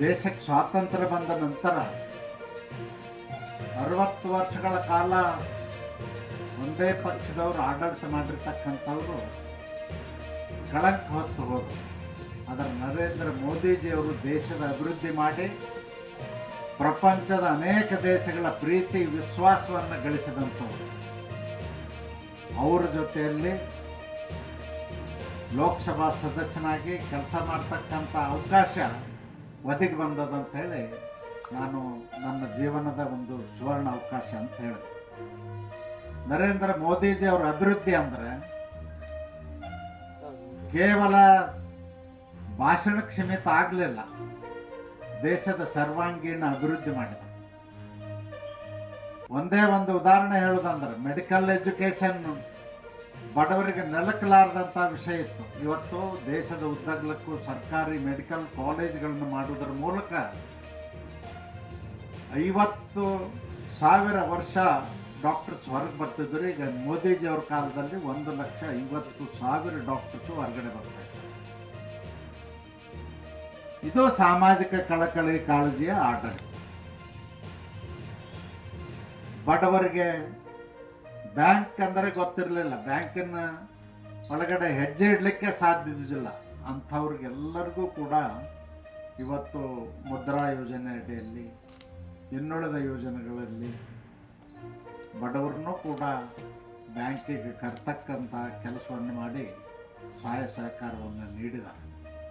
ದೇಶಕ್ಕೆ ಸ್ವಾತಂತ್ರ್ಯ ಬಂದ ನಂತರ 60 ವರ್ಷಗಳ ಕಾಲ ಒಂದೇ ಪಕ್ಷದವರು ಆಡಳಿತ ಮಾಡಿರ್ತಕ್ಕಂಥವ್ರು ಕಳಂಕ ಹೊತ್ತು ಹೋದರು. ಅದರ ನರೇಂದ್ರ ಮೋದಿಜಿಯವರು ದೇಶದ ಅಭಿವೃದ್ಧಿ ಮಾಡಿ ಪ್ರಪಂಚದ ಅನೇಕ ದೇಶಗಳ ಪ್ರೀತಿ ವಿಶ್ವಾಸವನ್ನು ಗಳಿಸಿದಂಥವ್ರು. ಅವರ ಜೊತೆಯಲ್ಲಿ ಲೋಕಸಭಾ ಸದಸ್ಯನಾಗಿ ಕೆಲಸ ಮಾಡ್ತಕ್ಕಂಥ ಅವಕಾಶ ಒದಗಿ ಬಂದದಂತ ಹೇಳಿ ನಾನು ನನ್ನ ಜೀವನದ ಒಂದು ಸುವರ್ಣ ಅವಕಾಶ ಅಂತ ಹೇಳಿದೆ. ನರೇಂದ್ರ ಮೋದಿಜಿ ಅವರ ಅಭಿವೃದ್ಧಿ ಅಂದರೆ ಕೇವಲ ಭಾಷಣಕ್ಕೆ ಸೀಮಿತ ಆಗಲಿಲ್ಲ, ದೇಶದ ಸರ್ವಾಂಗೀಣ ಅಭಿವೃದ್ಧಿ ಮಾಡಿದ. ಒಂದೇ ಒಂದು ಉದಾಹರಣೆ ಹೇಳೋದಂದ್ರೆ ಮೆಡಿಕಲ್ ಎಜುಕೇಶನ್ ಬಡವರಿಗೆ ನೆಲಕಲಾರದಂಥ ವಿಷಯ ಇತ್ತು. ಇವತ್ತು ದೇಶದ ಉದ್ದಗಲಕ್ಕೂ ಸರ್ಕಾರಿ ಮೆಡಿಕಲ್ ಕಾಲೇಜ್ಗಳನ್ನು ಮಾಡುವುದರ ಮೂಲಕ 50,000 ವರ್ಷ ಡಾಕ್ಟರ್ಸ್ ಹೊರಗೆ ಬರ್ತಿದ್ರು. ಈಗ ಮೋದಿಜಿ ಅವ್ರ ಕಾಲದಲ್ಲಿ 1,50,000 ಡಾಕ್ಟರ್ಸು ಹೊರಗಡೆ ಬರ್ತಾ ಇದ್ದಾರೆ. ಇದು ಸಾಮಾಜಿಕ ಕಳಕಳಿ ಕಾಳಜಿಯ ಆಡಳಿತ. ಬಡವರಿಗೆ ಬ್ಯಾಂಕ್ ಅಂದರೆ ಗೊತ್ತಿರಲಿಲ್ಲ, ಬ್ಯಾಂಕಿನ ಒಳಗಡೆ ಹೆಜ್ಜೆ ಇಡಲಿಕ್ಕೆ ಸಾಧ್ಯದಿಲ್ಲ ಅಂಥವ್ರಿಗೆಲ್ಲರಿಗೂ ಕೂಡ ಇವತ್ತು ಮುದ್ರಾ ಯೋಜನೆ ಅಡಿಯಲ್ಲಿ ಇನ್ನುಳಿದ ಯೋಜನೆಗಳಲ್ಲಿ ಬಡವರನ್ನೂ ಕೂಡ ಬ್ಯಾಂಕಿಗೆ ಕರ್ತಕ್ಕಂಥ ಕೆಲಸವನ್ನು ಮಾಡಿ ಸಹಾಯ ಸಹಕಾರವನ್ನು ನೀಡಿದ್ದಾರೆ.